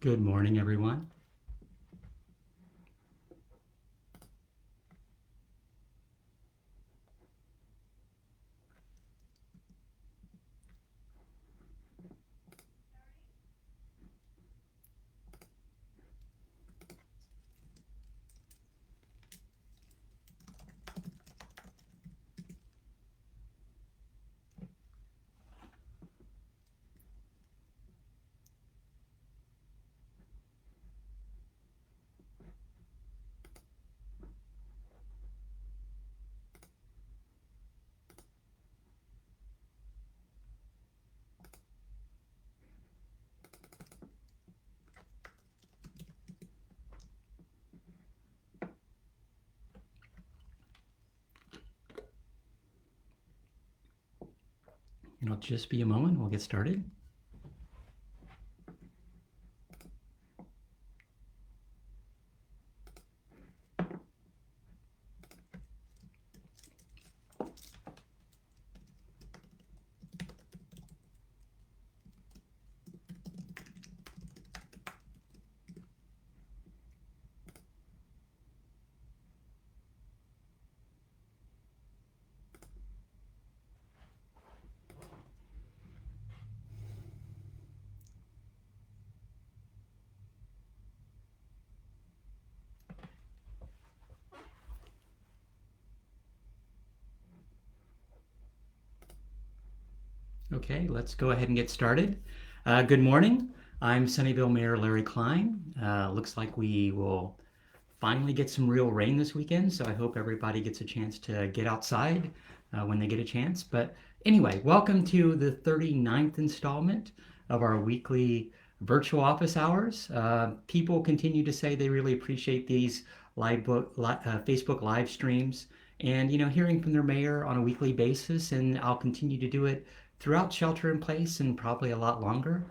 Good morning, everyone. It'll just be a moment. We'll get started. Okay, let's go ahead and get started. Good morning. I'm Sunnyvale Mayor Larry Klein. Looks like we will finally get some real rain this weekend, so I hope everybody gets a chance to get outside when they get a chance. But anyway, welcome to the 39th installment of our weekly virtual office hours. People continue to say they really appreciate these Facebook live streams and hearing from their mayor on a weekly basis, and I'll continue to do it throughout shelter in place and probably a lot longer.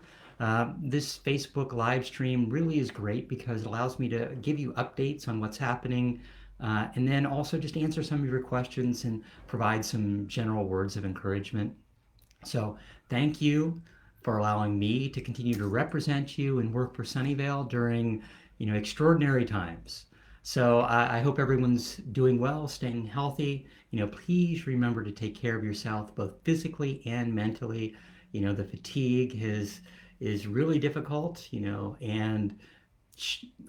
This Facebook live stream really is great because it allows me to give you updates on what's happening and then also just answer some of your questions and provide some general words of encouragement. So, thank you for allowing me to continue to represent you and work for Sunnyvale during extraordinary times. So I hope everyone's doing well, staying healthy. Please remember to take care of yourself both physically and mentally. The fatigue is really difficult. And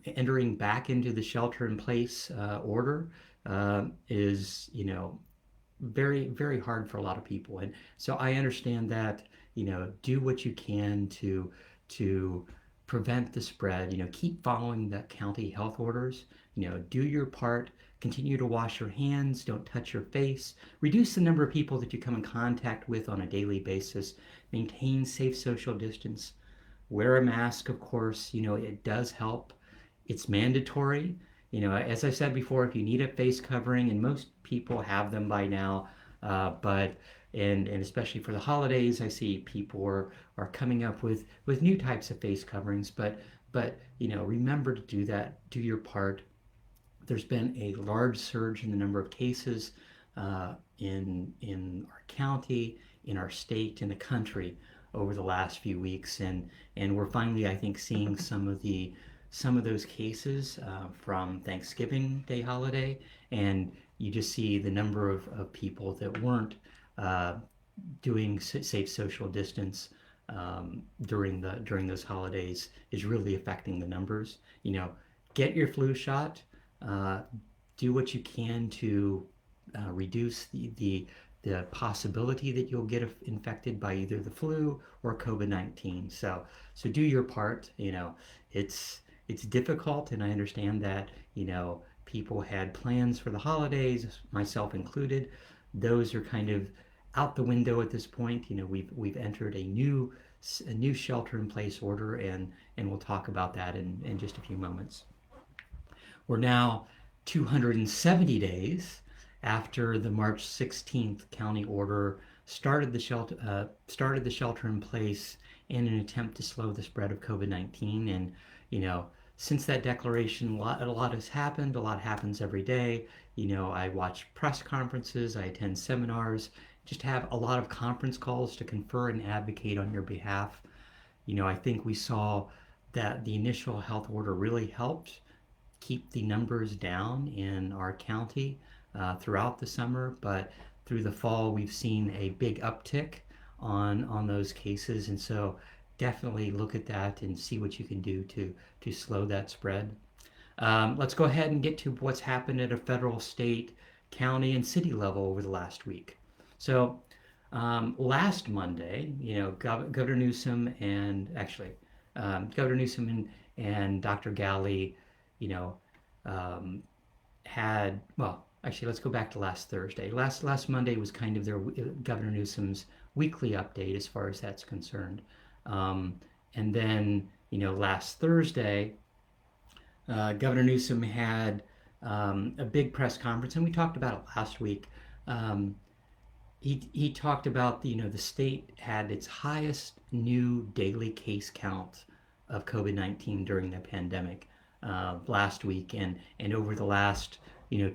entering back into the shelter in place order is very very hard for a lot of people, and so I understand that. Do what you can to prevent the spread. Keep following the county health orders. Do your part. Continue to wash your hands. Don't touch your face. Reduce the number of people that you come in contact with on a daily basis. Maintain safe social distance. Wear a mask, of course. It does help. It's mandatory. As I said before, if you need a face covering, and most people have them by now, but and especially for the holidays, I see people are coming up with new types of face coverings. But remember to do that. Do your part. There's been a large surge in the number of cases in our county, in our state, in the country over the last few weeks, and we're finally, I think, seeing some of those cases from Thanksgiving Day holiday, and you just see the number of people that weren't uh, doing safe social distance during those holidays is really affecting the numbers. Get your flu shot. Uh, do what you can to reduce the possibility that you'll get infected by either the flu or COVID-19. So do your part. It's difficult, and I understand that people had plans for the holidays, myself included. Those are kind of out the window at this point. We've entered a new shelter in place order, and we'll talk about that in just a few moments. We're now 270 days after the March 16th county order started the shelter in place in an attempt to slow the spread of COVID-19. And since that declaration, a lot has happened. A lot happens every day. I watch press conferences, I attend seminars, just have a lot of conference calls to confer and advocate on your behalf. I think we saw that the initial health order really helped keep the numbers down in our county throughout the summer, but through the fall we've seen a big uptick on those cases, and so definitely look at that and see what you can do to slow that spread. Let's go ahead and get to what's happened at a federal, state, county, and city level over the last week. So last Monday, Governor Newsom and actually Governor Newsom and Dr. Galley, you know, had well. Actually, let's go back to last Thursday. Last Monday was kind of their Governor Newsom's weekly update as far as that's concerned, and then last Thursday, Governor Newsom had a big press conference, and we talked about it last week. Um, he talked about the state had its highest new daily case count of COVID-19 during the pandemic last week, and over the last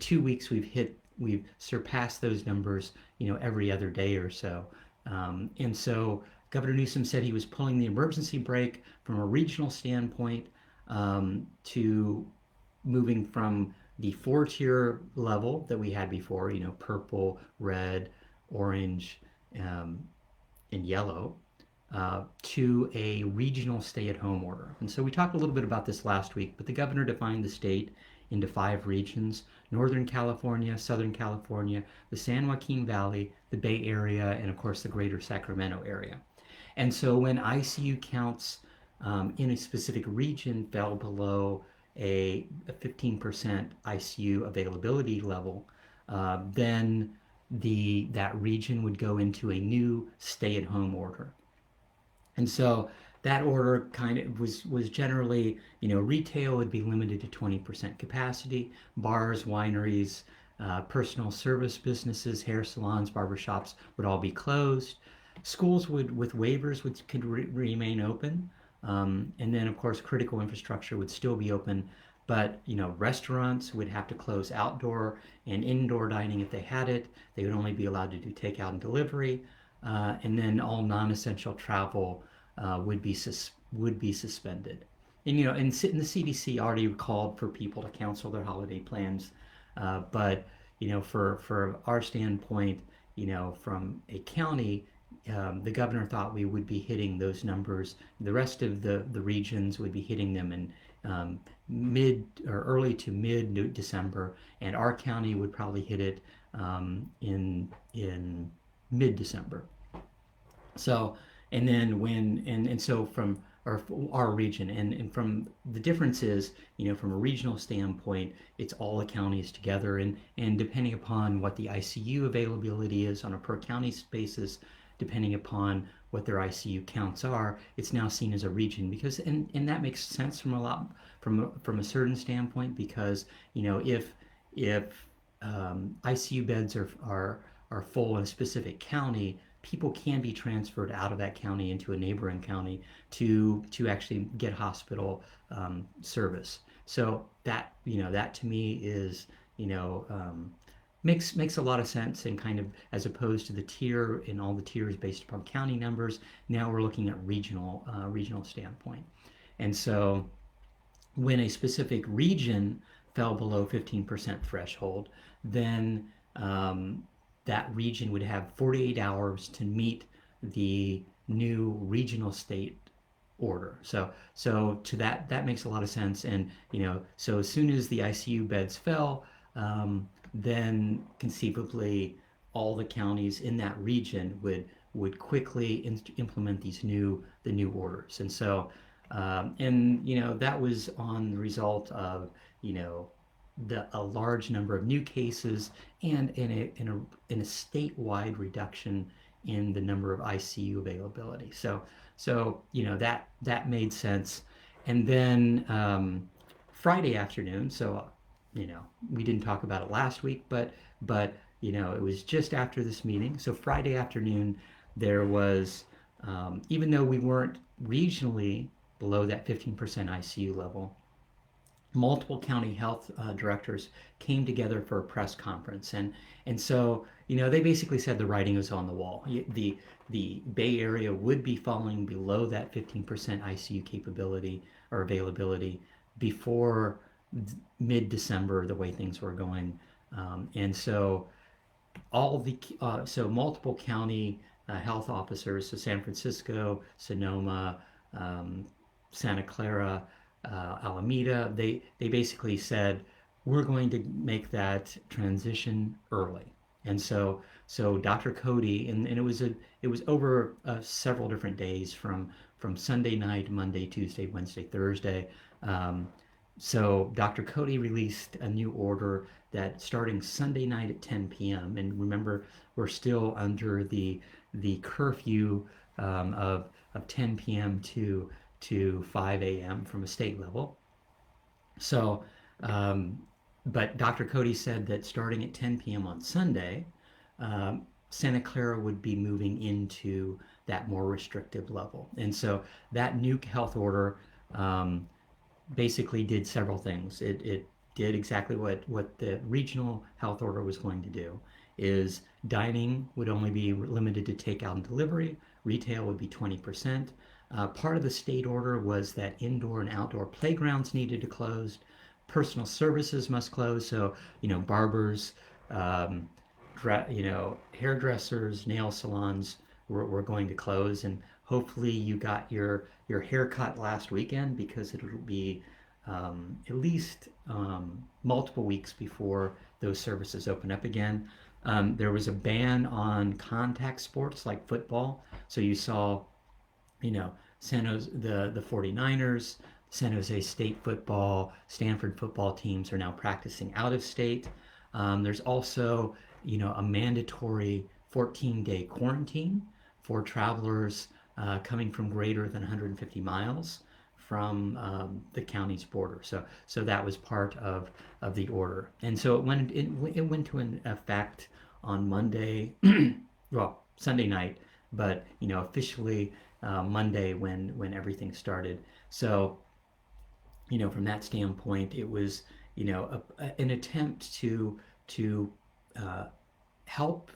2 weeks we've surpassed those numbers every other day or so, and so Governor Newsom said he was pulling the emergency brake from a regional standpoint, to moving from the four-tier level that we had before, purple, red, orange, um, and yellow, to a regional stay-at-home order. And so we talked a little bit about this last week, but the governor defined the state into 5 regions: Northern California, Southern California, the San Joaquin Valley, the Bay Area, and of course the greater Sacramento area. And so when ICU counts in a specific region fell below a 15% ICU availability level, then that region would go into a new stay-at-home order. And so that order kind of was generally, retail would be limited to 20% capacity, bars, wineries, personal service businesses, hair salons, barbershops would all be closed. Schools with waivers could remain open, and then of course critical infrastructure would still be open, but restaurants would have to close outdoor and indoor dining if they had it. They would only be allowed to do takeout and delivery, and then all non-essential travel would be suspended. And the CDC already called for people to cancel their holiday plans, but for our standpoint, from a county, the governor thought we would be hitting those numbers. The rest of the regions would be hitting them in mid or early to mid December, and our county would probably hit it in mid December. So, and then and so from our region, and from the difference is, from a regional standpoint, it's all the counties together, and depending upon what the ICU availability is on a per county basis, depending upon what their ICU counts are, it's now seen as a region, because and that makes sense from a certain standpoint, because if ICU beds are full in a specific county, people can be transferred out of that county into a neighboring county to actually get hospital service. So that to me is makes a lot of sense, and kind of as opposed to the tier and all the tiers based upon county numbers. Now we're looking at regional standpoint, and so when a specific region fell below 15% threshold, then that region would have 48 hours to meet the new regional state order. So to that makes a lot of sense. And so as soon as the ICU beds fell, then conceivably all the counties in that region would quickly implement the new orders. And so that was on the result of a large number of new cases, and in a statewide reduction in the number of ICU availability. So that made sense. And then Friday afternoon, so we didn't talk about it last week, but it was just after this meeting. So Friday afternoon, there was, even though we weren't regionally below that 15% ICU level, multiple county health directors came together for a press conference, and so they basically said the writing was on the wall. The Bay Area would be falling below that 15% ICU capability or availability before mid-December, the way things were going. And so all the so multiple county health officers, so San Francisco, Sonoma, um, Santa Clara, Alameda, they basically said we're going to make that transition early. And so Dr. Cody, and it was over several different days from Sunday night, Monday, Tuesday, Wednesday, Thursday. Um, so Dr. Cody released a new order that starting Sunday night at 10 p.m. And remember, we're still under the curfew of 10 p.m. to 5 a.m. from a state level. So, um, but Dr. Cody said that starting at 10 p.m. on Sunday, Santa Clara would be moving into that more restrictive level. And so that new health order um, basically did several things. It did exactly what the regional health order was going to do, is dining would only be limited to takeout and delivery, retail would be 20%. Part of the state order was that indoor and outdoor playgrounds needed to close, personal services must close, so, barbers, um, hairdressers, nail salons were going to close, and hopefully you got your haircut last weekend, because it'll be at least multiple weeks before those services open up again. There was a ban on contact sports like football. So you saw, San Jose, the 49ers, San Jose State football, Stanford football teams are now practicing out of state. There's also, a mandatory 14-day quarantine for travelers coming from greater than 150 miles from the county's border. So that was part of the order, and so it went to an effect on Monday, well, Sunday night, but officially Monday when everything started. So from that standpoint, it was an attempt to uh, help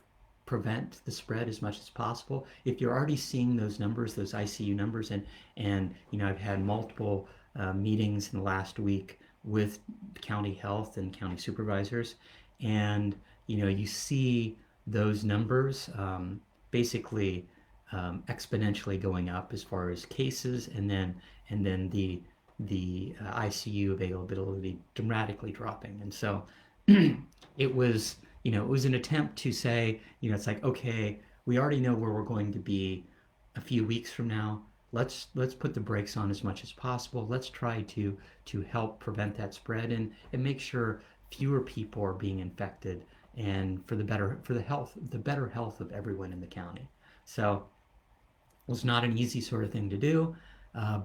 prevent the spread as much as possible. If you're already seeing those numbers, those ICU numbers, and I've had multiple meetings in the last week with county health and county supervisors, and you see those numbers basically exponentially going up as far as cases, and then the ICU availability dramatically dropping. And so it was an attempt to say, it's like, okay, we already know where we're going to be a few weeks from now. Let's put the brakes on as much as possible. Let's try to help prevent that spread, and make sure fewer people are being infected, and for the better health of everyone in the county. So it was not an easy sort of thing to do,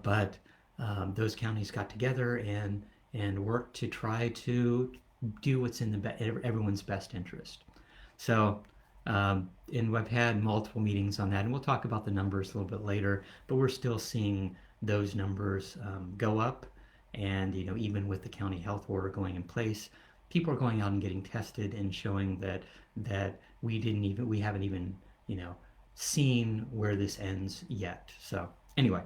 but those counties got together and worked to try to do what's in everyone's best interest. So, and I've had multiple meetings on that, and we'll talk about the numbers a little bit later. But we're still seeing those numbers go up, and even with the county health order going in place, people are going out and getting tested and showing that we haven't even seen where this ends yet. So anyway,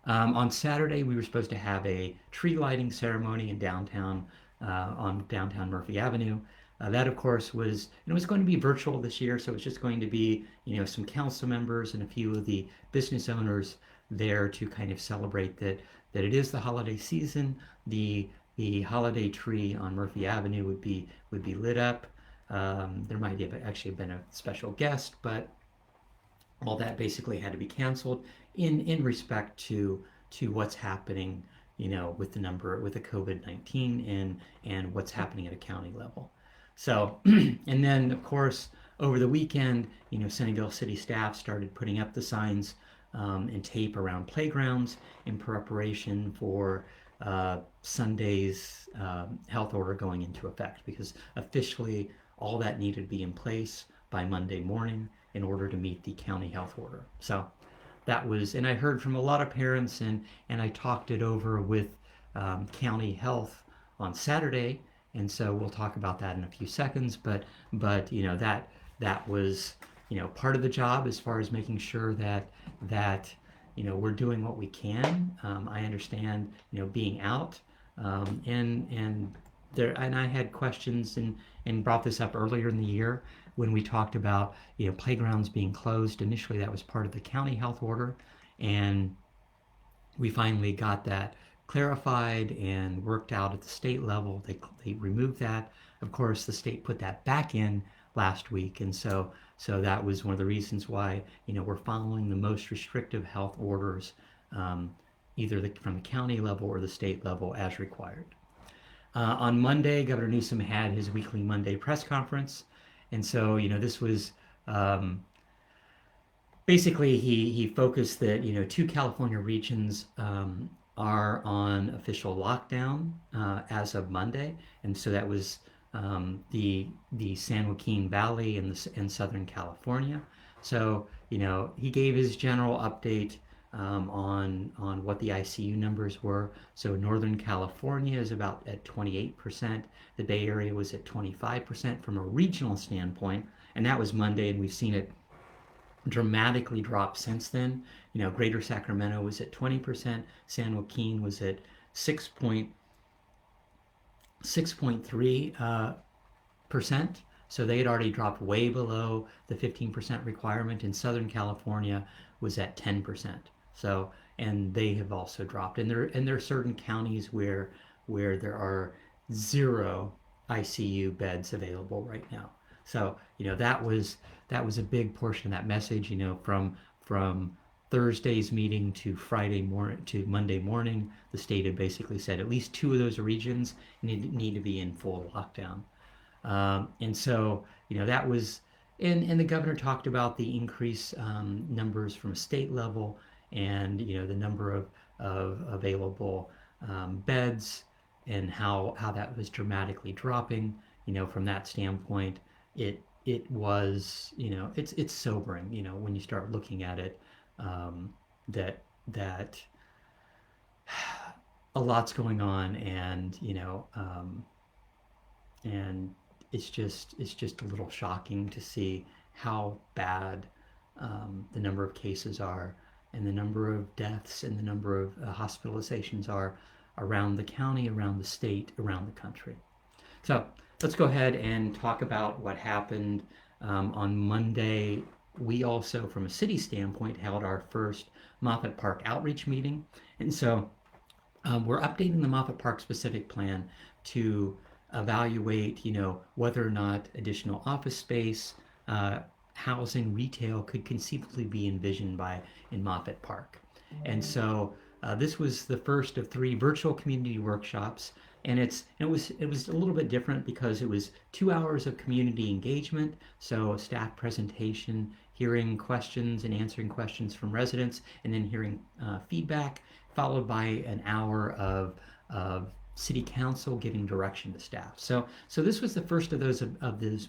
on Saturday, we were supposed to have a tree lighting ceremony in downtown, on downtown Murphy Avenue. That, of course, was going to be virtual this year, so it's just going to be, some council members and a few of the business owners there to kind of celebrate that it is the holiday season. The holiday tree on Murphy Avenue would be lit up. There might have actually been a special guest, but all that basically had to be canceled in respect to what's happening, with the COVID-19 and what's happening at a county level. So, and then of course over the weekend, Sunnyvale city staff started putting up the signs and tape around playgrounds in preparation for Sunday's health order going into effect, because officially all that needed to be in place by Monday morning in order to meet the county health order. So that was, and I heard from a lot of parents, and I talked it over with county health on Saturday, and so we'll talk about that in a few seconds. But that was part of the job, as far as making sure that we're doing what we can. I understand, being out, and there, and I had questions and brought this up earlier in the year when we talked about, playgrounds being closed. Initially, that was part of the county health order, and we finally got that clarified and worked out at the state level. They removed that. Of course, the state put that back in last week, and so that was one of the reasons why, we're following the most restrictive health orders, um, either from the county level or the state level as required. On Monday, Governor Newsom had his weekly Monday press conference, and so, this was, basically, he focused that, two California regions, are on official lockdown, as of Monday, and so that was, the San Joaquin Valley and Southern California. So, he gave his general update, on what the ICU numbers were. So Northern California is about at 28%. The Bay Area was at 25% from a regional standpoint, and that was Monday, and we've seen it dramatically dropped since then. Greater Sacramento was at 20%. San Joaquin was at 6.3 percent. So they had already dropped way below the 15% requirement. In Southern California was at 10%. So, and they have also dropped. And there are certain counties where there are zero ICU beds available right now. So, that was a big portion of that message, from Thursday's meeting to Friday morning to Monday morning. The state had basically said at least two of those regions need to be in full lockdown. And so, that was, and the governor talked about the increased, numbers from a state level, and, the number of available, beds, and how that was dramatically dropping. From that standpoint, it was, it's sobering, when you start looking at it, that a lot's going on, and it's just a little shocking to see how bad, the number of cases are, and the number of deaths, and the number of, hospitalizations are around the county, around the state, around the country. So let's go ahead and talk about what happened, on Monday. We also, from a city standpoint, held our first Moffett Park outreach meeting, and so, we're updating the Moffett Park specific plan to evaluate, whether or not additional office space, housing, retail could conceivably be envisioned in Moffett Park. And so, this was the first of three virtual community workshops, and it was a little bit different because it was 2 hours of community engagement, so a staff presentation, hearing questions and answering questions from residents, and then hearing, feedback, followed by an hour of city council giving direction to staff. So this was the first of those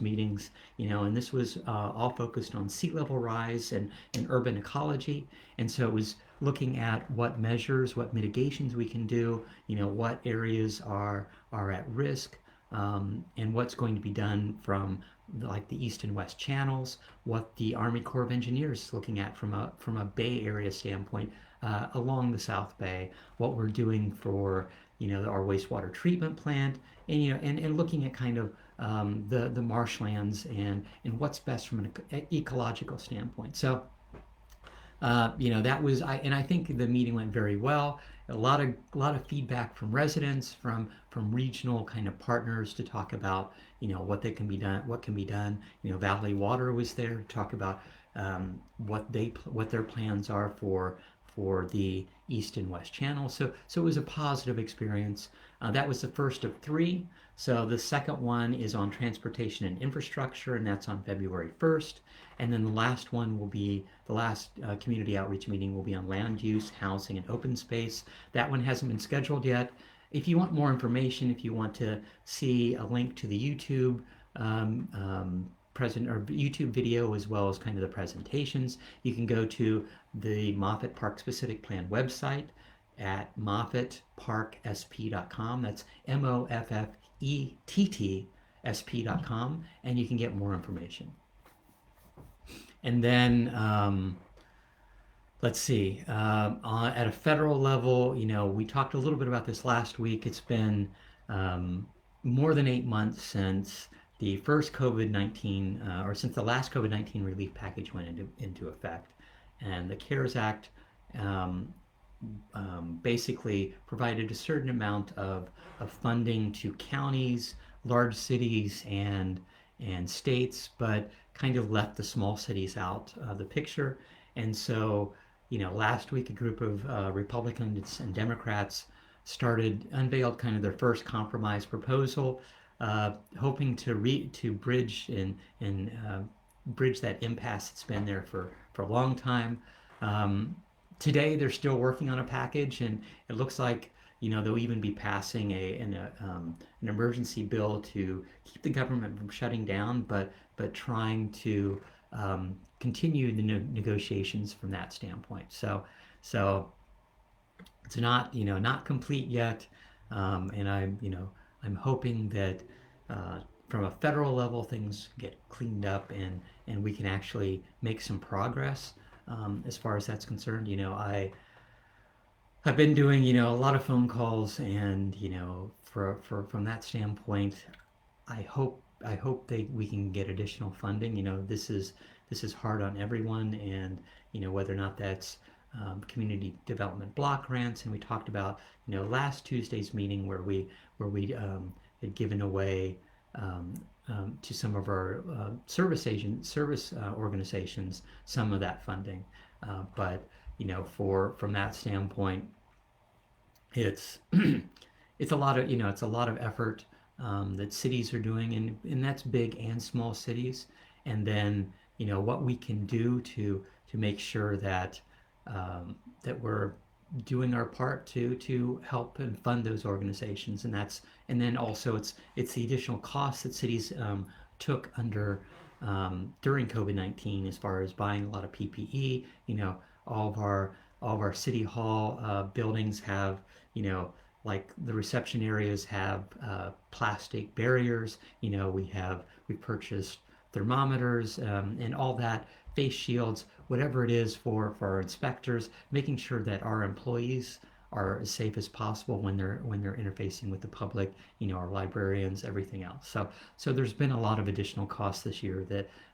meetings, and this was, all focused on sea level rise and urban ecology. And so it was looking at what measures, what mitigations we can do, what areas are at risk, and what's going to be done from like the east and west channels, what the Army Corps of Engineers is looking at from a Bay Area standpoint, along the South Bay, what we're doing for, our wastewater treatment plant, and looking at kind of, the marshlands and what's best from an ecological standpoint. So, that was, I think the meeting went very well. A lot of feedback from residents, from regional kind of partners to talk about, what can be done. Valley Water was there to talk about, what their plans are for the east and west channel. So it was a positive experience. That was the first of three. So the second one is on transportation and infrastructure, and that's on February 1st. And then the last one will be, the last, community outreach meeting will be on land use, housing, and open space. That one hasn't been scheduled yet. If you want more information, if you want to see a link to the YouTube, present or YouTube video, as well as kind of the presentations, you can go to the Moffett Park Specific Plan website at moffettparksp.com. That's MOFFETTSP.com, and you can get more information. And then, let's see. At a federal level, we talked a little bit about this last week. It's been um, more than 8 months since the first COVID-19, or since the last COVID-19 relief package went into effect. And the CARES Act um, basically provided a certain amount of funding to counties, large cities, and states, but kind of left the small cities out of the picture. And so, last week a group of Republicans and Democrats unveiled kind of their first compromise proposal, hoping to bridge that impasse that's been there for a long time. Um, Today they're still working on a package, and it looks like they'll even be passing an emergency bill to keep the government from shutting down, but trying to continue the negotiations from that standpoint. So it's not complete yet, and I'm hoping that from a federal level things get cleaned up and we can actually make some progress as far as that's concerned. I've been doing a lot of phone calls, and for from that standpoint, I hope that we can get additional funding. This is hard on everyone, and whether or not that's community development block grants. And we talked about last Tuesday's meeting where we had given away to some of our service organizations some of that funding, but from that standpoint, it's it's a lot of effort that cities are doing, and that's big and small cities. And then what we can do to make sure that we're doing our part to help and fund those organizations. And then also it's the additional costs that cities took under during COVID-19, as far as buying a lot of PPE. All of our city hall buildings have, like the reception areas have plastic barriers. We purchased thermometers, and all that, face shields, whatever it is for our inspectors, making sure that our employees are as safe as possible when they're interfacing with the public, our librarians, everything else. So there's been a lot of additional costs this year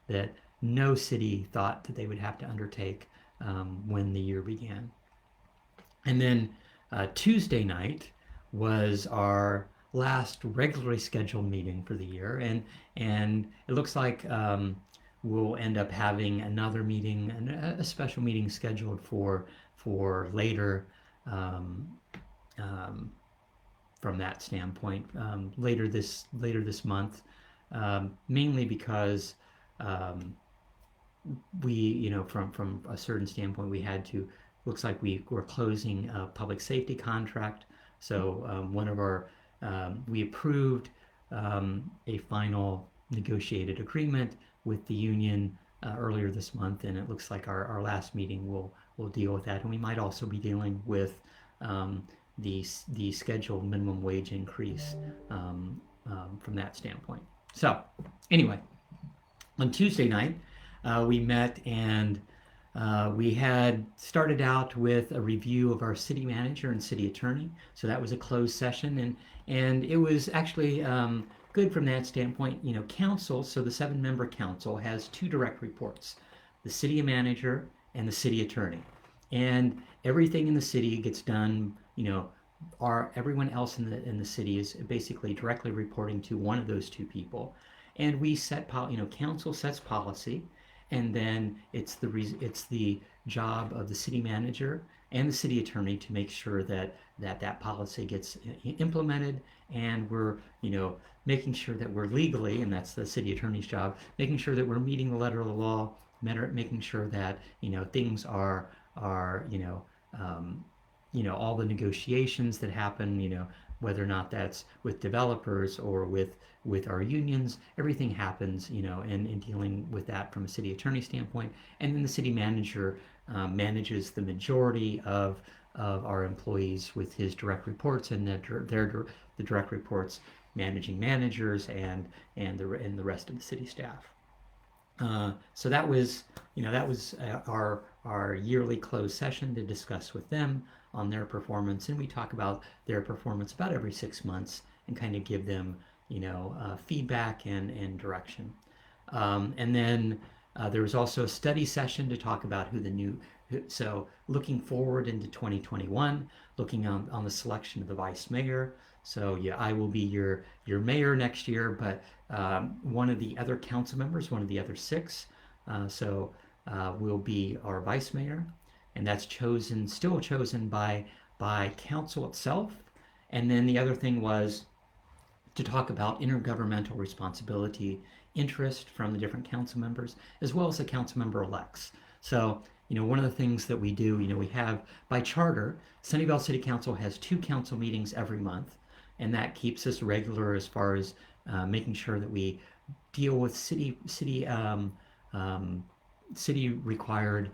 that no city thought that they would have to undertake when the year began. And then Tuesday night was our last regularly scheduled meeting for the year, and it looks like we'll end up having another meeting, and a special meeting scheduled for later, um, um, from that standpoint, later this month, mainly because um, from a certain standpoint, we had to. Looks like we were closing a public safety contract, so we approved a final negotiated agreement with the union earlier this month, and it looks like our last meeting will deal with that, and we might also be dealing with um, the scheduled minimum wage increase from that standpoint. So anyway, on Tuesday night, we met, and we had started out with a review of our city manager and city attorney. So that was a closed session, and it was actually good from that standpoint. Council, so the 7-member council has 2 direct reports: the city manager and the city attorney. And everything in the city gets done. Everyone else in the city is basically directly reporting to one of those 2 people. And we council sets policy, and then it's the job of the city manager and the city attorney to make sure that policy gets implemented, and we're making sure that we're legally, and that's the city attorney's job, making sure that we're meeting the letter of the law, making sure that things are all the negotiations that happen, whether or not that's with developers or with our unions, everything happens, in dealing with that from a city attorney standpoint. And then the city manager manages the majority of our employees with his direct reports, and the direct reports managing managers and the rest of the city staff. So that was, our yearly closed session to discuss with them on their performance, and we talk about their performance about every 6 months and kind of give them, feedback and direction. And then there was also a study session to talk about so looking forward into 2021, looking on the selection of the vice mayor. So yeah, I will be your mayor next year, but one of the other council members, one of the other six, will be our vice mayor, and that's still chosen by council itself. And then the other thing was to talk about intergovernmental responsibility interest from the different council members, as well as the council member elects. So, one of the things that we do, we have by charter, Sunnyvale City Council has 2 council meetings every month, and that keeps us regular as far as making sure that we deal with city required,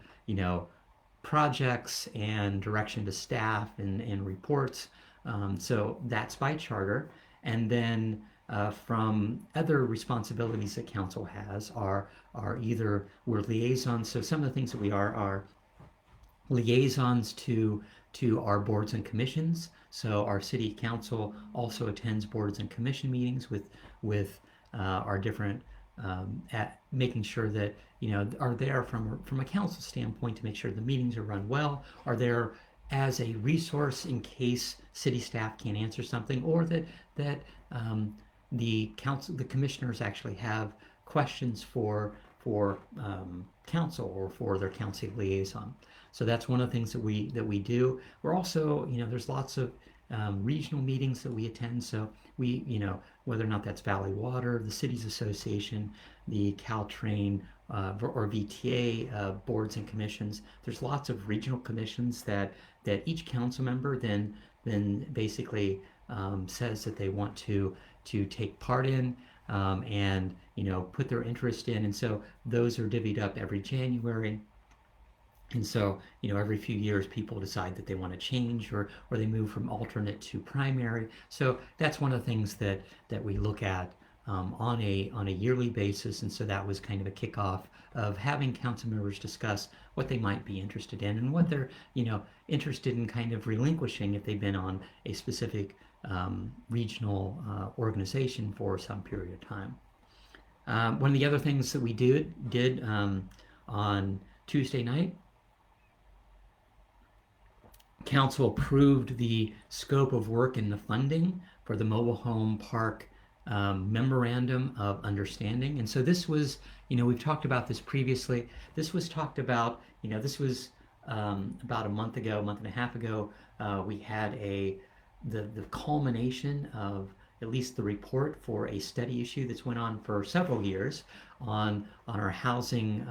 projects and direction to staff and reports. So that's by charter. And then from other responsibilities that council has are either we're liaisons. So some of the things that we are liaisons to our boards and commissions. So our city council also attends boards and commission meetings with our different at making sure that are there from a council standpoint to make sure the meetings are run well, are there as a resource in case city staff can't answer something, or that the commissioners actually have questions for council or for their council liaison. So that's one of the things that we do. We're also, there's lots of regional meetings that we attend. So we, whether or not that's Valley Water, the Cities Association, the Caltrain or VTA boards and commissions. There's lots of regional commissions that each council member then basically says that they want to take part in, and put their interest in. And so those are divvied up every January. And so, every few years people decide that they want to change, or they move from alternate to primary. So that's one of the things that we look at on a yearly basis. And so that was kind of a kickoff of having council members discuss what they might be interested in and what they're, interested in kind of relinquishing if they've been on a specific regional organization for some period of time. One of the other things that we did on Tuesday night, council approved the scope of work and the funding for the mobile home park memorandum of understanding. And so this was, we've talked about this previously. This was talked about, this was about a month and a half ago. We had the culmination of at least the report for a study issue that's went on for several years on our housing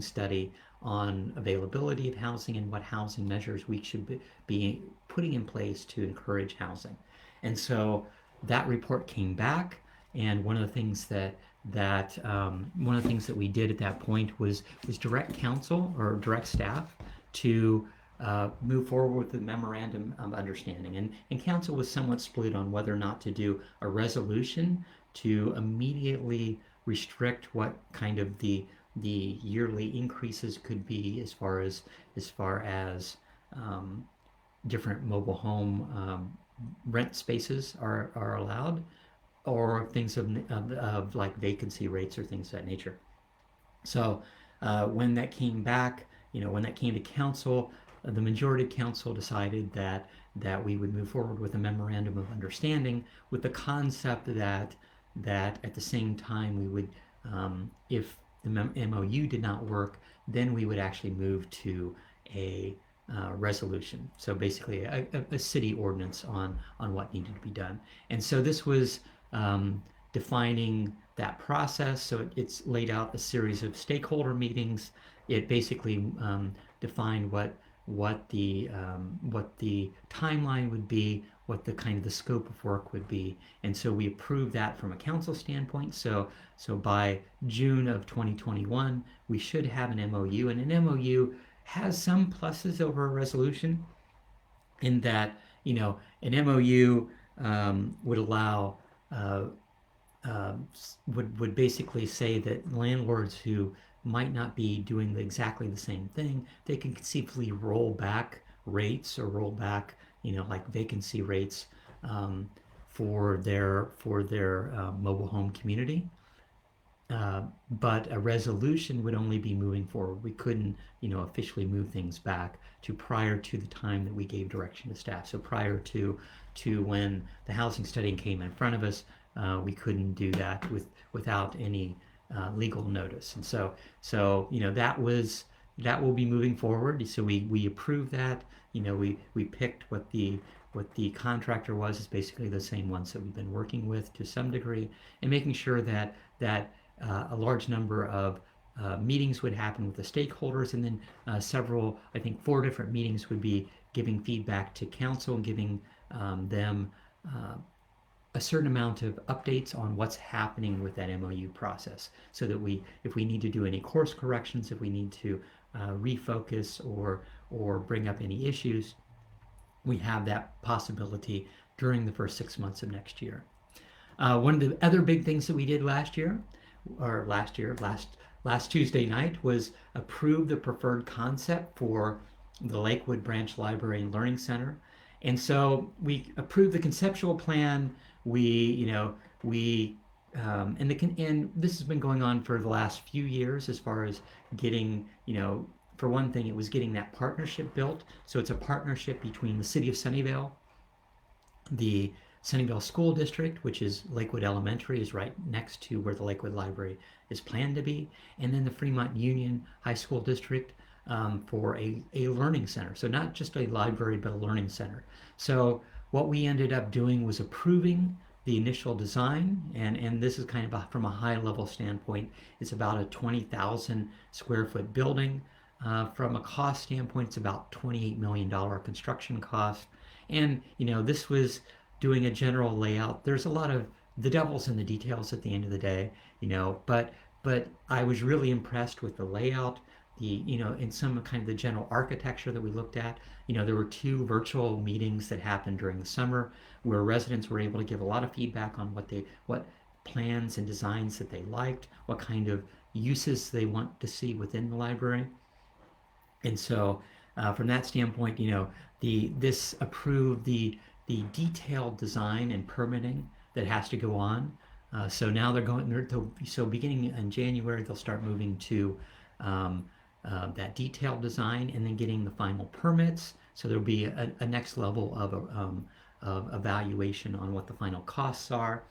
study on availability of housing and what housing measures we should be putting in place to encourage housing. And so that report came back, and one of the things that we did at that point was direct council or direct staff to move forward with the memorandum of understanding. And council was somewhat split on whether or not to do a resolution to immediately restrict what kind of the yearly increases could be as far as different mobile home rent spaces are allowed, or things of like vacancy rates or things of that nature. So when that came back, when that came to council, the majority of council decided that we would move forward with a memorandum of understanding with the concept that at the same time we would, if the MOU did not work, then we would actually move to a resolution. So basically a city ordinance on what needed to be done. And so this was defining that process. So it's laid out a series of stakeholder meetings. It basically defined what the timeline would be, what the kind of the scope of work would be. And so we approved that from a council standpoint. So by June of 2021, we should have an MOU, and an MOU has some pluses over a resolution in that, an MOU would allow would basically say that landlords who might not be doing exactly the same thing, they can conceivably roll back rates or roll back, like vacancy rates um, for their mobile home community. But a resolution would only be moving forward. We couldn't, officially move things back to prior to the time that we gave direction to staff. So prior to when the housing study came in front of us, we couldn't do that without any legal notice. And so that will be moving forward. So we approved that. We picked what the contractor was. Is basically the same ones that we've been working with to some degree, and making sure that a large number of meetings would happen with the stakeholders, and then several, I think 4 different meetings would be giving feedback to council and giving them a certain amount of updates on what's happening with that MOU process, so that if we need to do any course corrections, if we need to refocus or bring up any issues, we have that possibility during the first 6 months of next year. One of the other big things that we did last Tuesday night, was approve the preferred concept for the Lakewood Branch Library and Learning Center. And so we approved the conceptual plan. And this has been going on for the last few years, as far as getting, for one thing, it was getting that partnership built. So it's a partnership between the city of Sunnyvale, the Sunnyvale School District, which is Lakewood Elementary, is right next to where the Lakewood Library is planned to be, and then the Fremont Union High School District for a learning center. So not just a library, but a learning center. So what we ended up doing was approving the initial design, and this is kind of from a high level standpoint. It's about a 20,000 square foot building. From a cost standpoint, it's about $28 million construction cost. And, this was doing a general layout. There's a lot of the devil's in the details at the end of the day, but I was really impressed with the layout, in some kind of the general architecture that we looked at. There were 2 virtual meetings that happened during the summer, where residents were able to give a lot of feedback on what plans and designs that they liked, what kind of uses they want to see within the library. And so from that standpoint, this approved the detailed design and permitting that has to go on. So now so beginning in January, they'll start moving to that detailed design, and then getting the final permits. So there'll be a next level of evaluation on what the final costs are.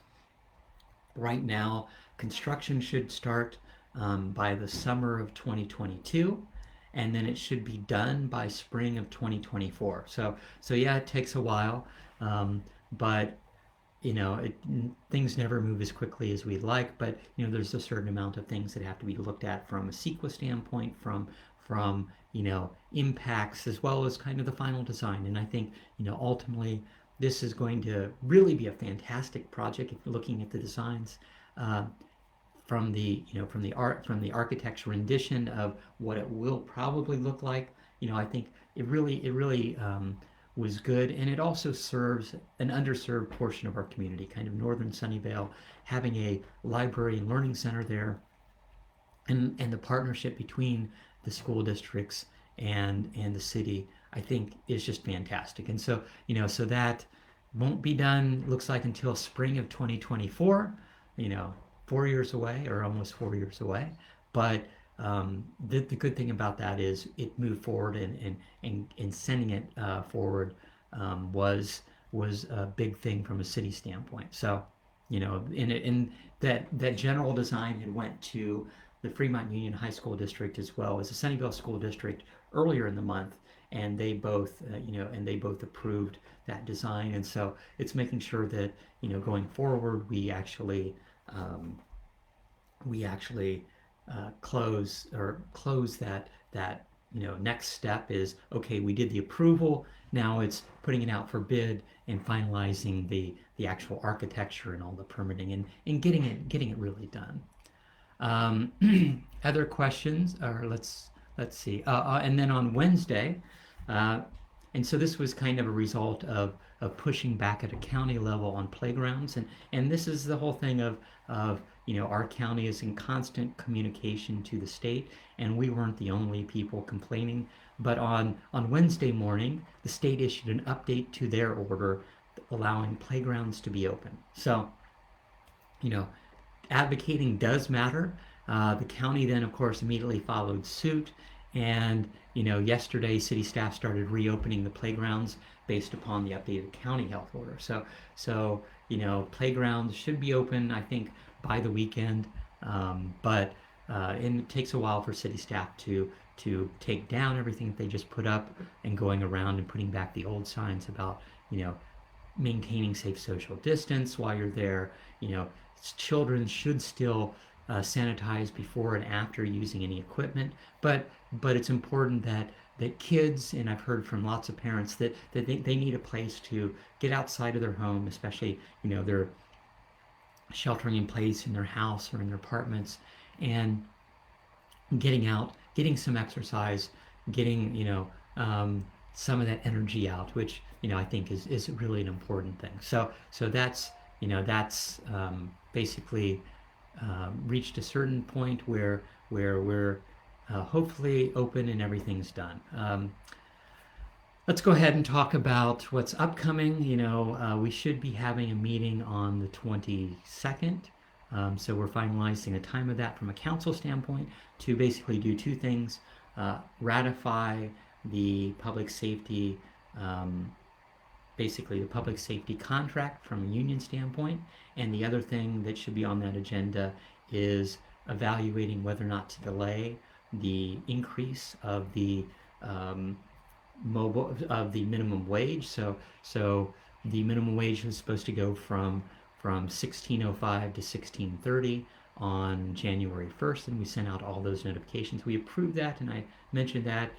Right now, construction should start by the summer of 2022. And then it should be done by spring of 2024. So yeah, it takes a while, but things never move as quickly as we'd like. But there's a certain amount of things that have to be looked at from a CEQA standpoint, from impacts, as well as kind of the final design. And I think ultimately this is going to really be a fantastic project if you're looking at the designs. From the architect's rendition of what it will probably look like, I think it really was good, and it also serves an underserved portion of our community, kind of northern Sunnyvale, having a library and learning center there, and the partnership between the school districts and the city, I think, is just fantastic. And so so that won't be done, looks like, until spring of 2024. 4 years away, or almost 4 years away. But the good thing about that is it moved forward, and sending it forward was a big thing from a city standpoint. So in that general design had went to the Fremont Union High School District, as well as the Sunnyvale School District, earlier in the month, and they both approved that design. And so it's making sure that going forward, we actually close that next step is, okay, we did the approval, now it's putting it out for bid and finalizing the actual architecture and all the permitting, and getting it really done. Other questions? Or let's see. And then on Wednesday, and so this was kind of a result of of pushing back at a county level on playgrounds. And this is the whole thing of our county is in constant communication to the state, and we weren't the only people complaining. But on Wednesday morning, the state issued an update to their order allowing playgrounds to be open. So, you know, advocating does matter. The county then, of course, immediately followed suit. And, yesterday city staff started reopening the playgrounds based upon the updated county health order. So playgrounds should be open, I think, by the weekend. But it takes a while for city staff to take down everything that they just put up and going around and putting back the old signs about, maintaining safe social distance while you're there. Children should still sanitize before and after using any equipment, but it's important that kids, and I've heard from lots of parents that they need a place to get outside of their home, especially they're sheltering in place in their house or in their apartments, and getting out, getting some exercise, getting some of that energy out, which I think is really an important thing. So that's basically reached a certain point where we're hopefully open and everything's done. Let's go ahead and talk about what's upcoming. We should be having a meeting on the 22nd. So we're finalizing the time of that from a council standpoint to basically do two things: ratify the public safety, basically the public safety contract from a union standpoint, and the other thing that should be on that agenda is evaluating whether or not to delay the increase of the minimum wage. So the minimum wage was supposed to go from 1605 to 1630 on January 1st, and we sent out all those notifications. We approved that, and I mentioned that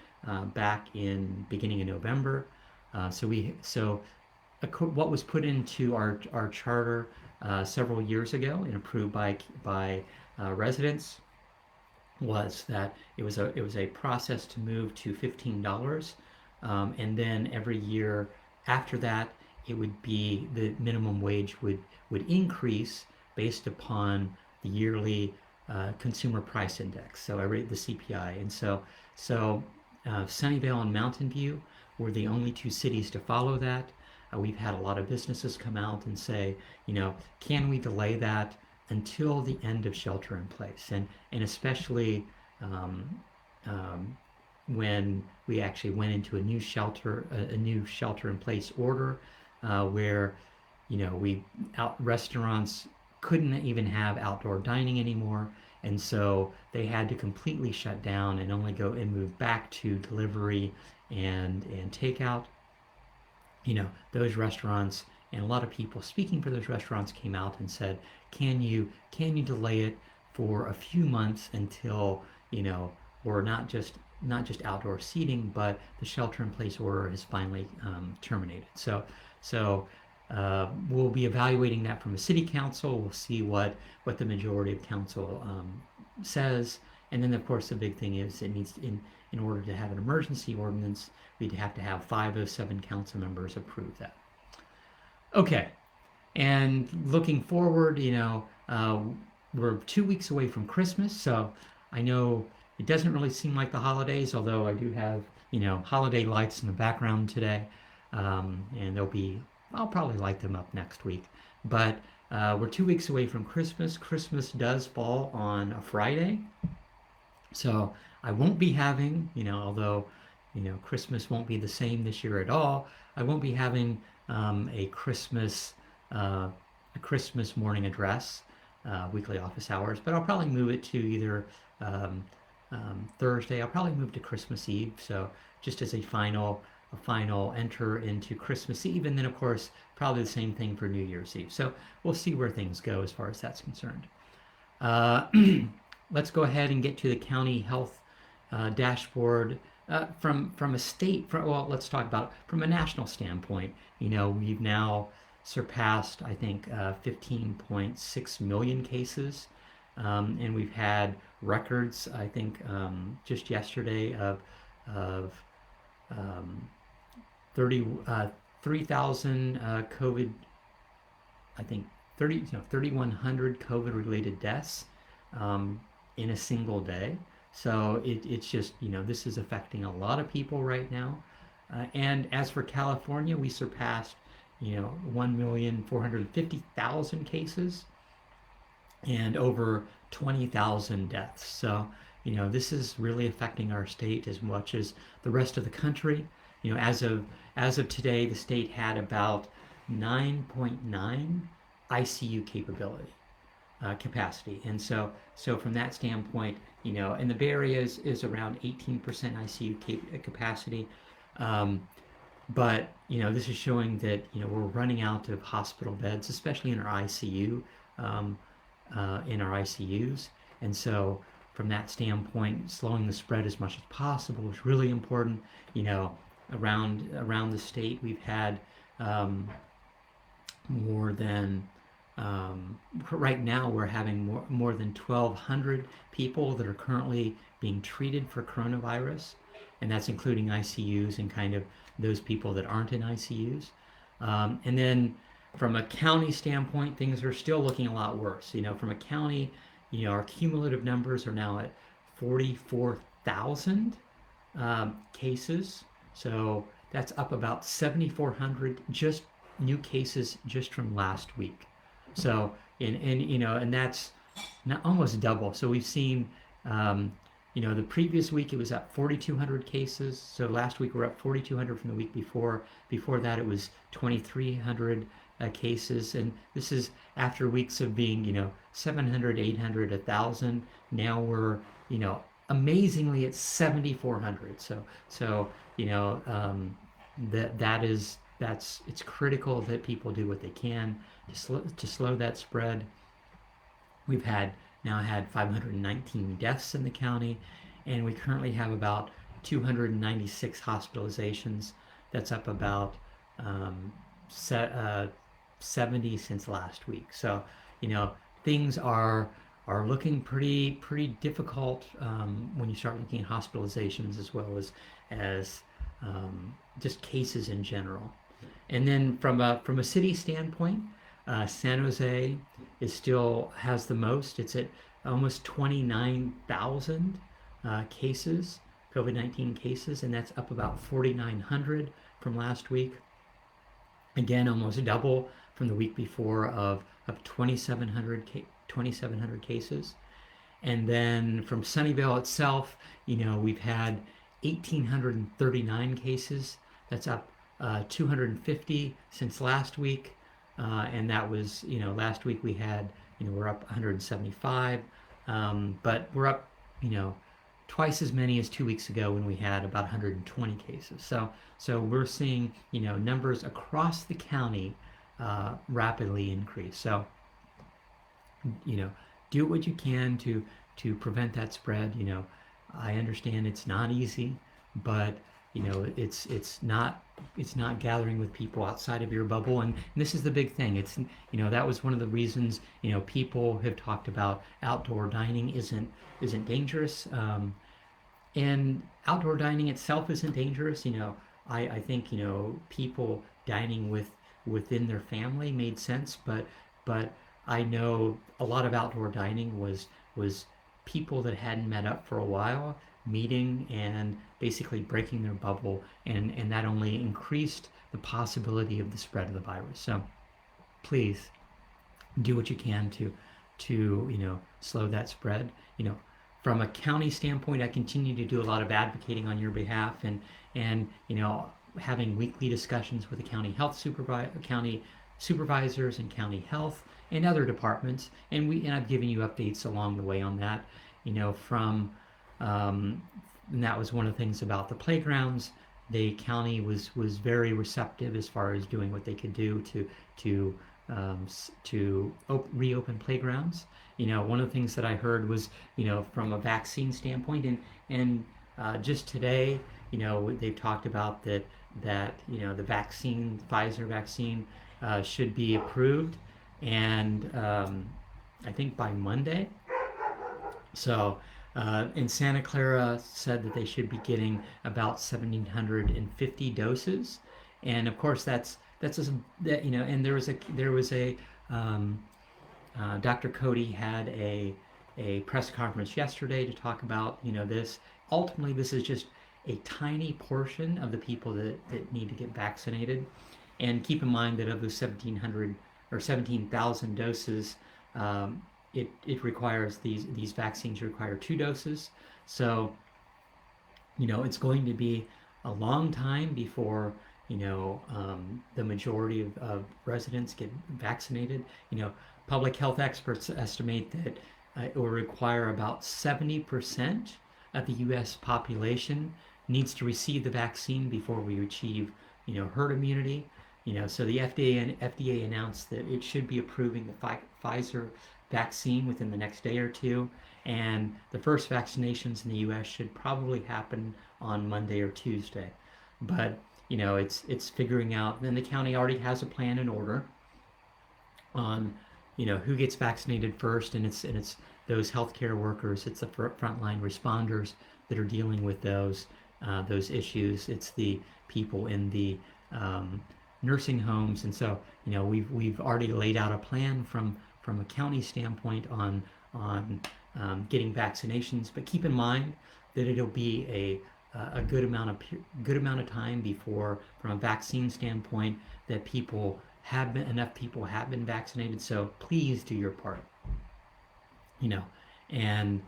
back in beginning of November. What was put into our charter several years ago and approved by residents was that it was a process to move to $15, and then every year after that, it would be the minimum wage would increase based upon the yearly consumer price index. So I rate the CPI, and so Sunnyvale and Mountain View were the only two cities to follow that. We've had a lot of businesses come out and say, can we delay that until the end of shelter in place? And especially when we actually went into a new shelter in place order, where restaurants couldn't even have outdoor dining anymore, and so they had to completely shut down and only go and move back to delivery and takeout. Those restaurants and a lot of people speaking for those restaurants came out and said, can you delay it for a few months until we're not just outdoor seating, but the shelter in place order is finally terminated. So we'll be evaluating that from a city council. We'll see what the majority of council says, and then of course the big thing is it needs in order to have an emergency ordinance, we'd have to have 507 council members approve that. Okay, and looking forward, we're 2 weeks away from Christmas, so I know it doesn't really seem like the holidays, although I do have holiday lights in the background today, and I'll probably light them up next week. But we're 2 weeks away from Christmas. Christmas does fall on a Friday, so I won't be having, although Christmas won't be the same this year at all. I won't be having a Christmas morning address, weekly office hours, but I'll probably move it to either Thursday. I'll probably move to Christmas Eve, so just as a final enter into Christmas Eve, and then of course probably the same thing for New Year's Eve. So we'll see where things go as far as that's concerned. Let's go ahead and get to the county health dashboard from a state. Let's talk about from a national standpoint. We've now surpassed, I think, 15.6 million cases, and we've had records, I think, just yesterday of 30 3,000 COVID, I think 3,100 COVID-related deaths um, in a single day. So it's just, this is affecting a lot of people right now. And as for California, we surpassed, 1,450,000 cases and over 20,000 deaths. So, this is really affecting our state as much as the rest of the country. As of today, the state had about 9.9 ICU capacity, and so from that standpoint, and the Bay Area is around 18% ICU capacity. Um, but this is showing that we're running out of hospital beds, especially in our ICU. Um, in our ICUs. And so from that standpoint, slowing the spread as much as possible is really important. Around the state, we've had more than right now we're having more than 1,200 people that are currently being treated for coronavirus, and that's including ICUs and kind of those people that aren't in ICUs. And then from a county standpoint, things are still looking a lot worse. From a county, our cumulative numbers are now at 44,000 cases. So that's up about 7,400 just new cases just from last week. So and that's not almost double. So we've seen the previous week it was at 4,200 cases. So last week we're up 4,200 from the week before. Before that it was 2,300 cases, and this is after weeks of being 700, 800, 1,000. Now we're amazingly at 7,400. So it's critical that people do what they can to slow that spread. We've now had 519 deaths in the county, and we currently have about 296 hospitalizations. That's up about 70 since last week. So things are looking pretty difficult when you start looking at hospitalizations as well as just cases in general. And then from a city standpoint, San Jose still has the most. It's at almost 29,000 cases, COVID-19 cases, and that's up about 4,900 from last week. Again, almost double from the week before of 2,700 cases. And then from Sunnyvale itself, we've had 1,839 cases. That's up 250 since last week. And that was, last week we had, we're up 175. But we're up, twice as many as 2 weeks ago when we had about 120 cases. So we're seeing, numbers across the county rapidly increase. So, do what you can to prevent that spread. I understand it's not easy, but it's not gathering with people outside of your bubble, and this is the big thing. It's that was one of the reasons people have talked about outdoor dining isn't dangerous, and outdoor dining itself isn't dangerous. I think people dining within their family made sense, but I know a lot of outdoor dining was people that hadn't met up for a while meeting and basically breaking their bubble, and that only increased the possibility of the spread of the virus. So please do what you can to slow that spread. From a county standpoint, I continue to do a lot of advocating on your behalf, and having weekly discussions with the county supervisors and county health and other departments, and I've given you updates along the way on that. And that was one of the things about the playgrounds. The county was very receptive as far as doing what they could do to reopen playgrounds. One of the things that I heard was from a vaccine standpoint, and just today they've talked about that the vaccine, Pfizer vaccine, should be approved, and I think by Monday. So and Santa Clara said that they should be getting about 1,750 doses, And of course, that's just, that, and there was a Dr. Cody had a press conference yesterday to talk about this. Ultimately, this is just a tiny portion of the people that need to get vaccinated. And keep in mind that of the 1,700 or 17,000 doses, it requires these vaccines require 2 doses. So it's going to be a long time before the majority of residents get vaccinated. Public health experts estimate that it will require about 70% of the U.S. population needs to receive the vaccine before we achieve herd immunity. So the FDA announced that it should be approving the Pfizer vaccine within the next day or two, and the first vaccinations in the U.S. should probably happen on Monday or Tuesday. But it's figuring out. Then the county already has a plan in order on who gets vaccinated first, and it's those healthcare workers, it's the frontline responders that are dealing with those issues. It's the people in the nursing homes, and so we've already laid out a plan from a county standpoint on getting vaccinations. But keep in mind that it'll be a good amount of time before, from a vaccine standpoint, that enough people have been vaccinated. So please do your part. And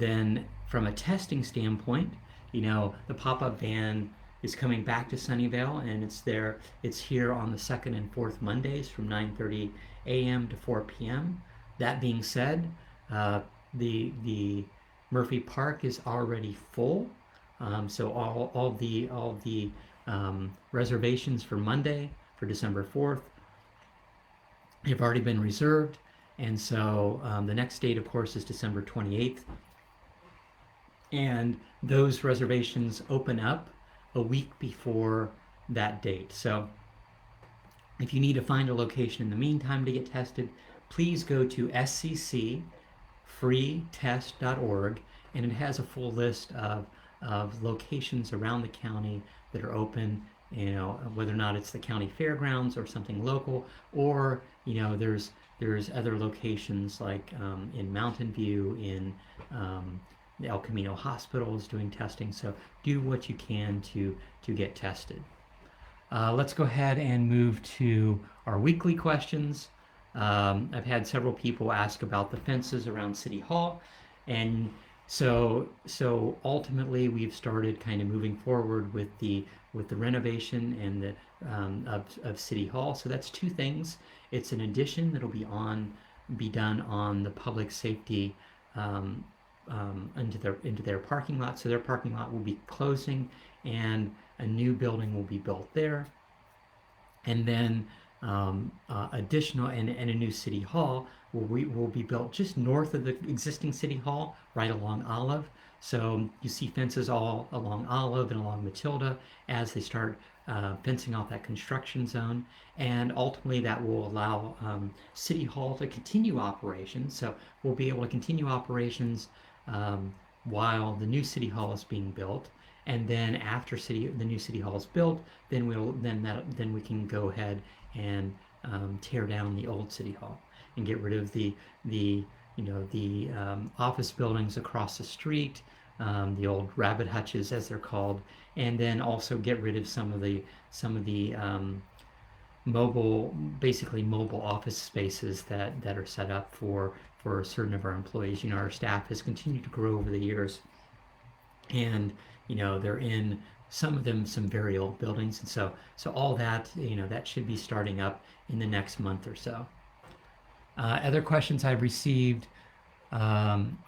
then from a testing standpoint, the pop-up van is coming back to Sunnyvale, and it's here on the second and fourth Mondays from 9:30 a.m. to 4 p.m. That being said, the Murphy Park is already full. So all the reservations for Monday, for December 4th, have already been reserved. And so the next date, of course, is December 28th. And those reservations open up a week before that date. So if you need to find a location in the meantime to get tested, please go to sccfreetest.org, and it has a full list of locations around the county that are open, whether or not it's the county fairgrounds or something local, or there's other locations like in Mountain View, in the El Camino Hospital is doing testing. So do what you can to get tested. Let's go ahead and move to our weekly questions. I've had several people ask about the fences around City Hall, and so ultimately we've started kind of moving forward with the renovation and the of City Hall. So that's 2 things. It's an addition that'll be done on the public safety into their parking lot. So their parking lot will be closing, and a new building will be built there. And then additional and a new City Hall will be built just north of the existing City Hall, right along Olive. So you see fences all along Olive and along Matilda as they start fencing off that construction zone. And ultimately that will allow City Hall to continue operations. So we'll be able to continue operations while the new City Hall is being built. And then after the new City Hall is built, then we can go ahead and tear down the old City Hall and get rid of the office buildings across the street, the old rabbit hutches as they're called, and then also get rid of some of the mobile office spaces that are set up for certain of our employees. Our staff has continued to grow over the years, and they're in some of them some very old buildings, and so all that that should be starting up in the next month or so. Other questions I've received: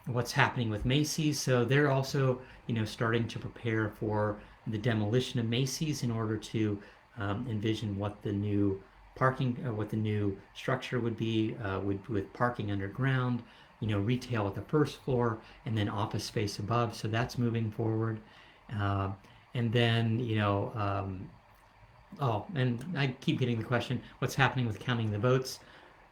what's happening with Macy's? So they're also starting to prepare for the demolition of Macy's in order to envision what the new what the new structure would be, with parking underground, retail at the first floor, and then office space above. So that's moving forward. And then, and I keep getting the question, what's happening with counting the votes?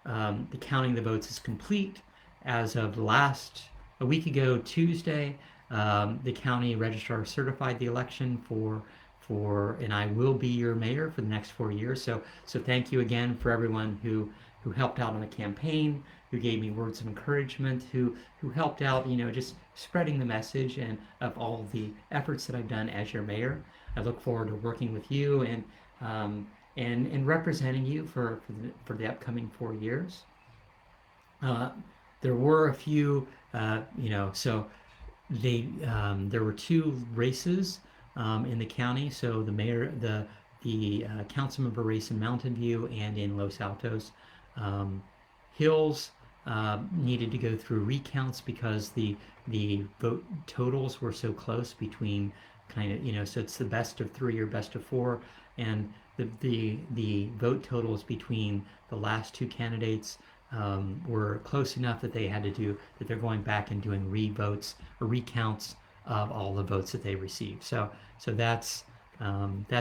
The counting the votes is complete. As of a week ago, Tuesday, the county registrar certified the election for and I will be your mayor for the next 4 years. So thank you again for everyone who helped out on the campaign, who gave me words of encouragement, who helped out, just spreading the message and of all the efforts that I've done as your mayor. I look forward to working with you and representing you for the upcoming 4 years. Uh, there were a few, so there were two races in the county. So the council member race in Mountain View and in Los Altos. Hills needed to go through recounts because the vote totals were so close between so it's the best of three or best of four, and the vote totals between the last two candidates were close enough that they're going back and doing revotes or recounts of all the votes that they received. So that's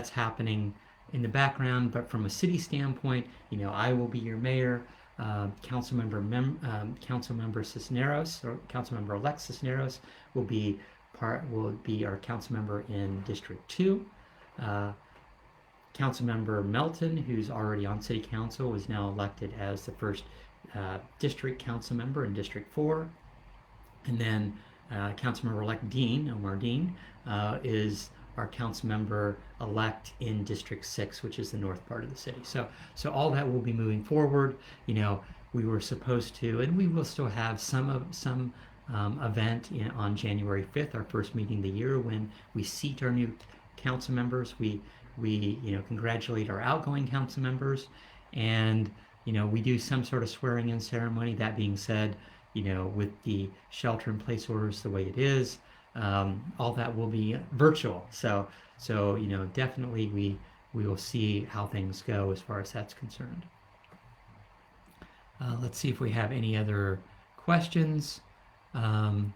happening in the background. But from a city standpoint, I will be your mayor. Councilmember Cisneros, or Councilmember-elect Cisneros, will be our council member in District 2. Councilmember Melton, who's already on City Council, was now elected as the first district council member in District 4. And then Councilmember-elect Omar Dean, is our council member elect in District 6, which is the north part of the city. So all that will be moving forward. We were supposed to, and we will still have some event on January 5th, our first meeting of the year, when we seat our new council members. We congratulate our outgoing council members, and we do some sort of swearing in ceremony. That being said, with the shelter in place orders the way it is, all that will be virtual. So definitely we will see how things go as far as that's concerned. Let's see if we have any other questions. Do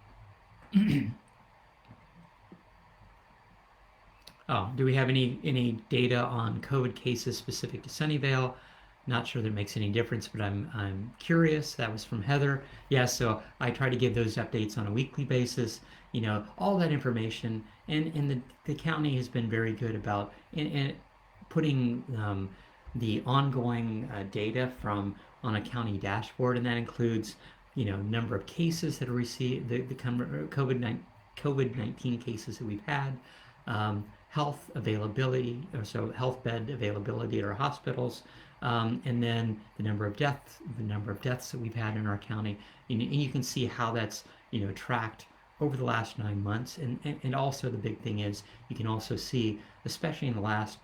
we have any data on COVID cases specific to Sunnyvale? Not sure that it makes any difference, but I'm curious. That was from Heather. Yeah, so I try to give those updates on a weekly basis. All that information, and the county has been very good about putting the ongoing data on a county dashboard, and that includes number of cases that are received, the COVID-19 cases that we've had, health availability, or so health bed availability at our hospitals, and then the number of deaths that we've had in our county, and you can see how that's tracked over the last 9 months, and also the big thing is you can also see, especially in the last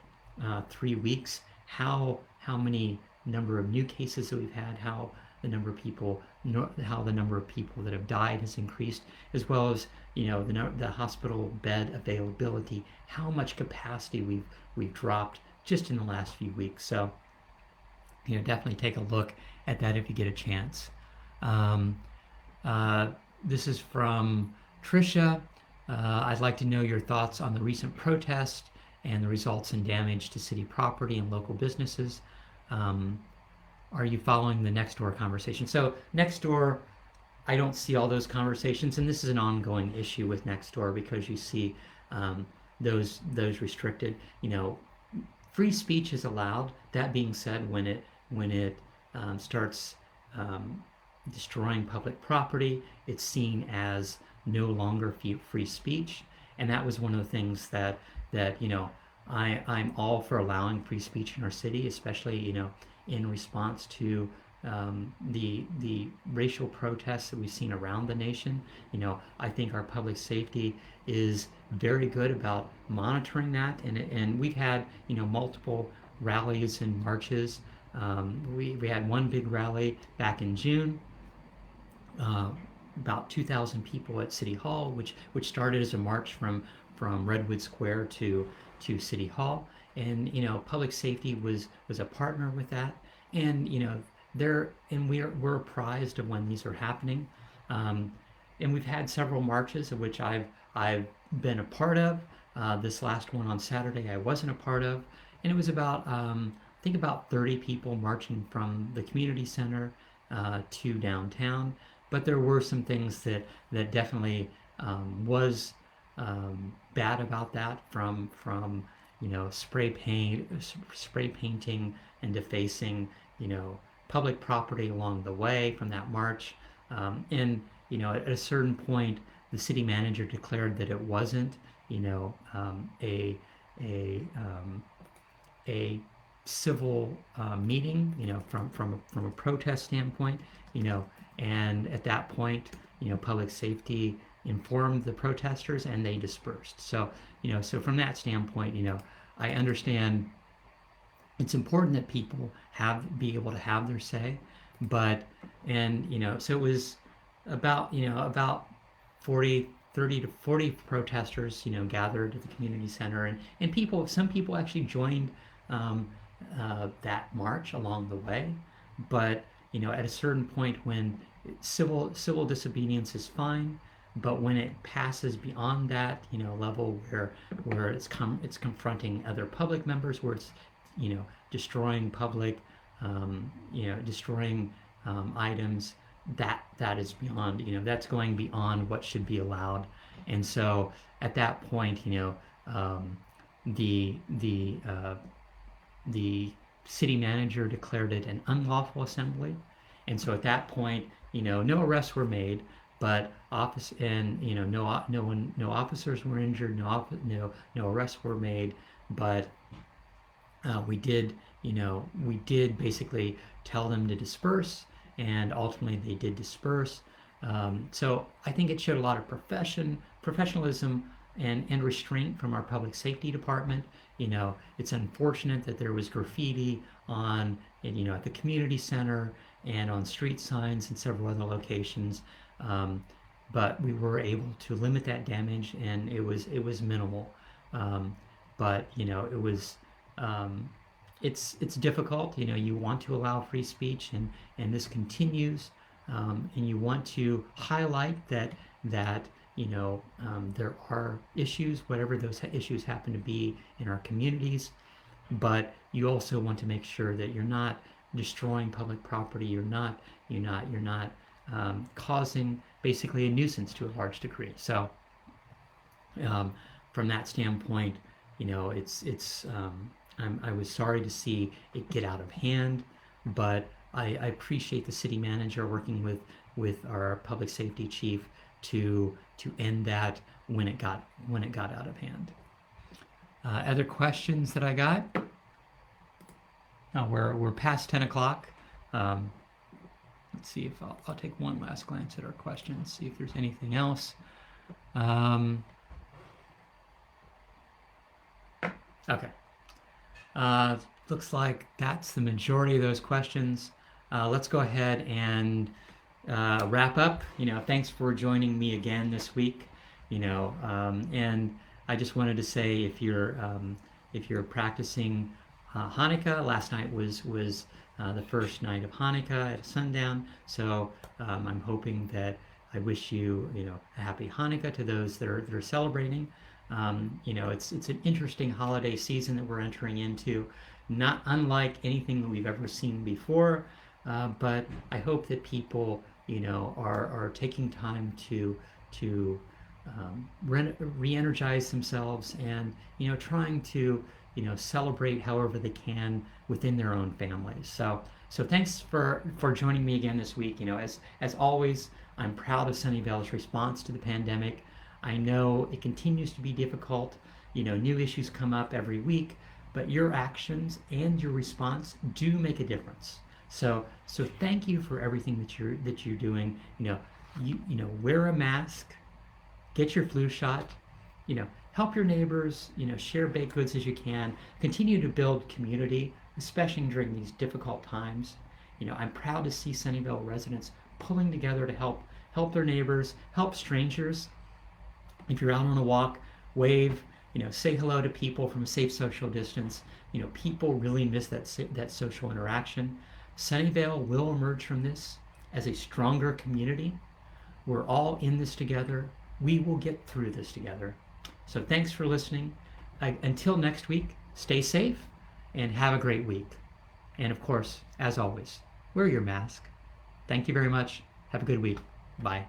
3 weeks, how many number of new cases that we've had, how the number of people that have died has increased, as well as the hospital bed availability, how much capacity we've dropped just in the last few weeks. So definitely take a look at that if you get a chance. This is from Tricia. I'd like to know your thoughts on the recent protest and the results in damage to city property and local businesses. Are you following the Nextdoor conversation? So Nextdoor, I don't see all those conversations, and this is an ongoing issue with Nextdoor because you see those restricted. Free speech is allowed. That being said, when it starts destroying public property, it's seen as no longer free speech, and that was one of the things that I'm all for allowing free speech in our city, especially in response to the racial protests that we've seen around the nation. I think our public safety is very good about monitoring that, and we've had multiple rallies and marches. We had one big rally back in June, about 2,000 people at City Hall, which started as a march from Redwood Square to City Hall, and public safety was a partner with that, and we're apprised of when these are happening, and we've had several marches of which I've been a part of. This last one on Saturday I wasn't a part of, and it was about I think about 30 people marching from the community center to downtown. But there were some things that was bad about that from spray painting and defacing, public property along the way from that march. And at a certain point, the city manager declared that it wasn't, a a a civil meeting, from a protest standpoint, and at that point, public safety informed the protesters and they dispersed. So from that standpoint, I understand it's important that people be able to have their say, but so it was about 30 to 40 protesters gathered at the community center, and some people actually joined um, that march along the way. But at a certain point, when civil disobedience is fine, but when it passes beyond that level where it's confronting other public members, where it's destroying destroying items, that is beyond, that's going beyond what should be allowed. And so at that point, um, the the uh, the city manager declared it an unlawful assembly. And so at that point, no arrests were made, but office and no officers were injured, no arrests were made, but we did basically tell them to disperse, and ultimately they did disperse. So I think it showed a lot of professionalism and restraint from our public safety department. It's unfortunate that there was graffiti on, at the community center and on street signs and several other locations. Um, but we were able to limit that damage, and it was minimal. Um, but um, it's difficult. You want to allow free speech, and this continues, and you want to highlight that there are issues, whatever those issues happen to be in our communities, but you also want to make sure that you're not destroying public property. You're not causing basically a nuisance to a large degree. So um, from that standpoint, I was sorry to see it get out of hand, but I appreciate the city manager working with our public safety chief to end that when it got out of hand. Other questions that I got? Oh, we're past 10 o'clock. Um, let's see if I'll take one last glance at our questions, see if there's anything else. Um, okay. Looks like that's the majority of those questions. Let's go ahead and wrap up. Thanks for joining me again this week. And I just wanted to say, if you're practicing Hanukkah, last night was the first night of Hanukkah at sundown. So I'm hoping that I wish you a happy Hanukkah to those that are celebrating. It's an interesting holiday season that we're entering into, not unlike anything that we've ever seen before. But I hope that people are taking time to re-energize themselves, and trying to celebrate however they can within their own families. So thanks for joining me again this week. As always, I'm proud of Sunnyvale's response to the pandemic. I know it continues to be difficult. New issues come up every week, but your actions and your response do make a difference. So thank you for everything that you're doing. Wear a mask, get your flu shot, help your neighbors, share baked goods as you can, continue to build community, especially during these difficult times. I'm proud to see Sunnyvale residents pulling together to help their neighbors, help strangers. If you're out on a walk, wave, say hello to people from a safe social distance. People really miss that social interaction. Sunnyvale will emerge from this as a stronger community. We're all in this together. We will get through this together. So thanks for listening. Until next week, stay safe and have a great week. And of course, as always, wear your mask. Thank you very much. Have a good week. Bye.